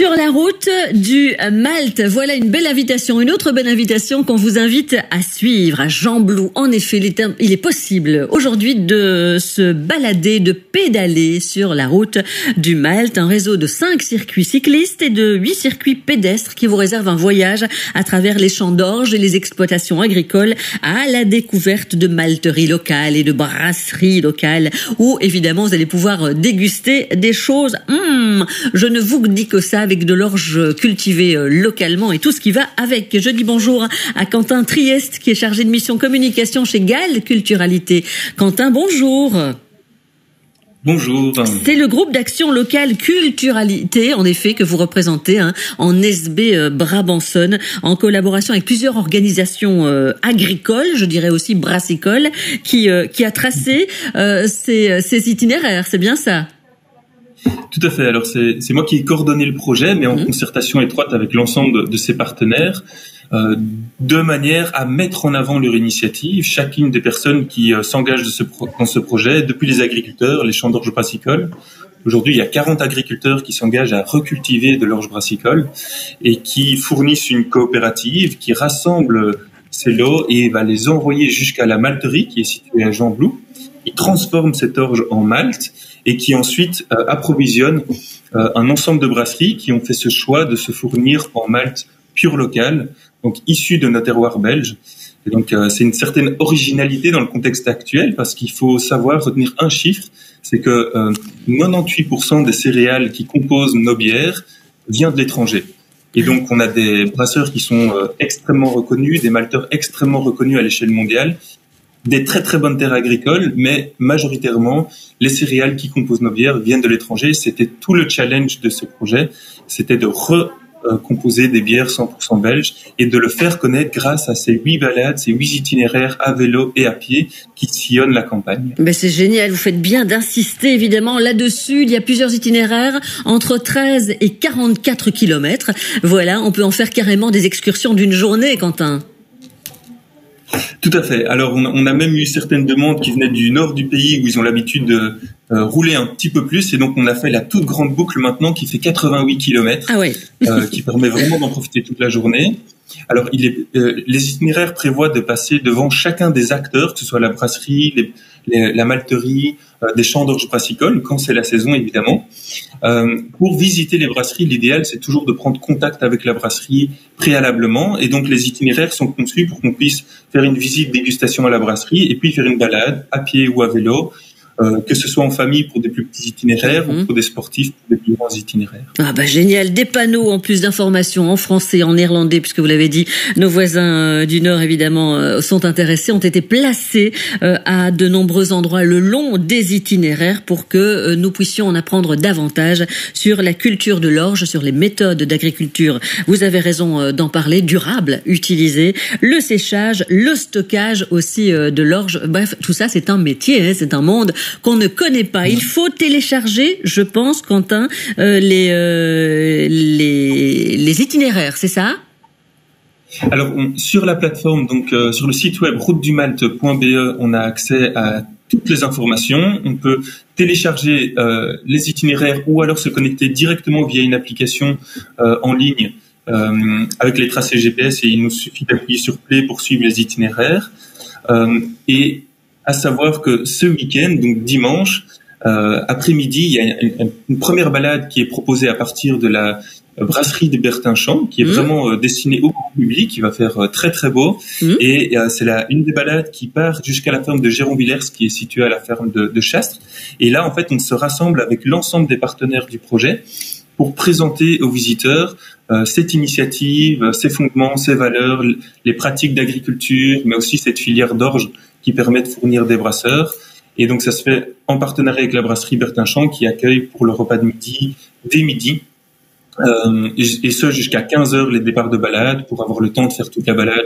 Sur la route du Malte, voilà une belle invitation, une autre belle invitation qu'on vous invite à suivre à Gembloux. En effet, il est possible aujourd'hui de se balader, de pédaler sur la route du Malte, un réseau de 5 circuits cyclistes et de 8 circuits pédestres qui vous réservent un voyage à travers les champs d'orge et les exploitations agricoles à la découverte de malteries locales et de brasseries locales où évidemment vous allez pouvoir déguster des choses. Je ne vous dis que ça, avec de l'orge cultivée localement et tout ce qui va avec. Je dis bonjour à Quentin Trieste qui est chargé de mission communication chez Galles Culturalité. Quentin, bonjour. Bonjour. C'est le groupe d'action locale Culturalité, en effet, que vous représentez en SB Brabançonne, en collaboration avec plusieurs organisations agricoles, je dirais aussi brassicoles, qui a tracé ces itinéraires. C'est bien ça? Tout à fait. Alors c'est moi qui ai coordonné le projet, mais en concertation étroite avec l'ensemble de ses partenaires, de manière à mettre en avant leur initiative. Chacune des personnes qui s'engagent dans ce projet, depuis les agriculteurs, les champs d'orge brassicole. Aujourd'hui, il y a 40 agriculteurs qui s'engagent à recultiver de l'orge brassicole et qui fournissent une coopérative qui rassemble ces lots et va les envoyer jusqu'à la malterie qui est située à Gembloux. Ils transforment cette orge en malt et qui ensuite approvisionne un ensemble de brasseries qui ont fait ce choix de se fournir en malt pur local, donc issu de nos terroirs belges. Et donc c'est une certaine originalité dans le contexte actuel parce qu'il faut savoir retenir un chiffre, c'est que 98% des céréales qui composent nos bières viennent de l'étranger. Et donc on a des brasseurs qui sont extrêmement reconnus, des malteurs extrêmement reconnus à l'échelle mondiale, des très très bonnes terres agricoles, mais majoritairement, les céréales qui composent nos bières viennent de l'étranger. C'était tout le challenge de ce projet, c'était de recomposer des bières 100% belges et de le faire connaître grâce à ces 8 balades, ces 8 itinéraires à vélo et à pied qui sillonnent la campagne. Ben c'est génial, vous faites bien d'insister évidemment là-dessus. Il y a plusieurs itinéraires entre 13 et 44 kilomètres. Voilà, on peut en faire carrément des excursions d'une journée, Quentin. Tout à fait. Alors, on a même eu certaines demandes qui venaient du nord du pays où ils ont l'habitude de rouler un petit peu plus. Et donc, on a fait la toute grande boucle maintenant qui fait 88 kilomètres, qui permet vraiment d'en profiter toute la journée. Alors, les itinéraires prévoient de passer devant chacun des acteurs, que ce soit la brasserie, la malterie, des champs d'orge brassicole, quand c'est la saison évidemment. Pour visiter les brasseries, l'idéal c'est toujours de prendre contact avec la brasserie préalablement, et donc les itinéraires sont conçus pour qu'on puisse faire une visite dégustation à la brasserie et puis faire une balade à pied ou à vélo. Que ce soit en famille pour des plus petits itinéraires ou pour des sportifs pour des plus grands itinéraires. Ah bah génial, des panneaux en plus d'informations en français, en néerlandais, puisque vous l'avez dit, nos voisins du Nord évidemment sont intéressés, ont été placés à de nombreux endroits le long des itinéraires pour que nous puissions en apprendre davantage sur la culture de l'orge, sur les méthodes d'agriculture. Vous avez raison d'en parler, durable, utilisé, le séchage, le stockage aussi de l'orge. Bref, tout ça c'est un métier, c'est un monde qu'on ne connaît pas. Il faut télécharger, je pense, Quentin, les itinéraires, c'est ça? Alors, sur la plateforme, donc sur le site web routedumalte.be, on a accès à toutes les informations. On peut télécharger les itinéraires ou alors se connecter directement via une application en ligne avec les tracés GPS et il nous suffit d'appuyer sur Play pour suivre les itinéraires. Et à savoir que ce week-end, donc dimanche, après-midi, il y a une première balade qui est proposée à partir de la brasserie de Bertinchamp, qui est vraiment destinée au grand public, qui va faire très très beau. Et c'est une des balades qui part jusqu'à la ferme de Géron-Villers, qui est située à la ferme de Chastres. Et là, en fait, on se rassemble avec l'ensemble des partenaires du projet pour présenter aux visiteurs cette initiative, ses fondements, ses valeurs, les pratiques d'agriculture, mais aussi cette filière d'orge qui permet de fournir des brasseurs. Et donc, ça se fait en partenariat avec la brasserie Bertinchamp qui accueille pour le repas de midi, dès midi, et ce jusqu'à 15h les départs de balade pour avoir le temps de faire toute la balade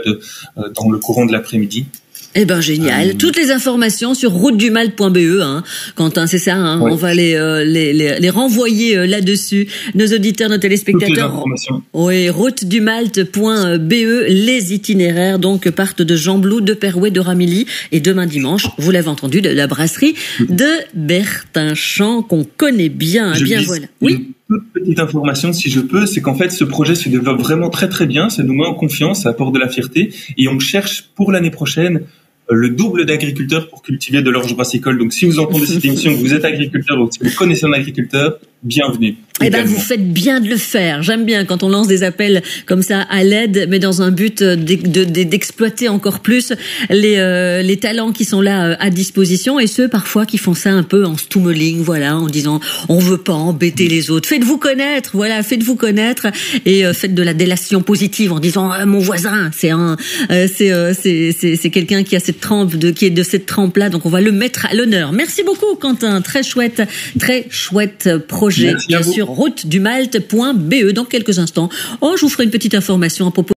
dans le courant de l'après-midi. Eh ben génial. Toutes les informations sur routedumalte.be, Quentin, c'est ça. On va les renvoyer là-dessus. Nos auditeurs, nos téléspectateurs. Oui, routedumalte.be. Les itinéraires donc partent de Gembloux, de Perouet, de Ramilly et demain dimanche, vous l'avez entendu, de la brasserie de Bertinchamp qu'on connaît bien. Voilà. Oui. toute petite information, si je peux, c'est qu'en fait, ce projet se développe vraiment très très bien. Ça nous met en confiance, ça apporte de la fierté. Et on cherche pour l'année prochaine le double d'agriculteurs pour cultiver de l'orge brassicole. Donc, si vous entendez cette émission, que vous êtes agriculteur ou si vous connaissez un agriculteur, bienvenue. Eh ben, vous faites bien de le faire. J'aime bien quand on lance des appels comme ça à l'aide, mais dans un but d'exploiter encore plus les talents qui sont là à disposition, et ceux parfois qui font ça un peu en stummeling, voilà, en disant on veut pas embêter les autres. Faites-vous connaître, voilà, faites-vous connaître et faites de la délation positive en disant mon voisin, c'est quelqu'un qui a cette trempe qui est de cette trempe là, donc on va le mettre à l'honneur. Merci beaucoup Quentin, très chouette projet. Merci bien sûr, routedumalte.be. Dans quelques instants, je vous ferai une petite information à propos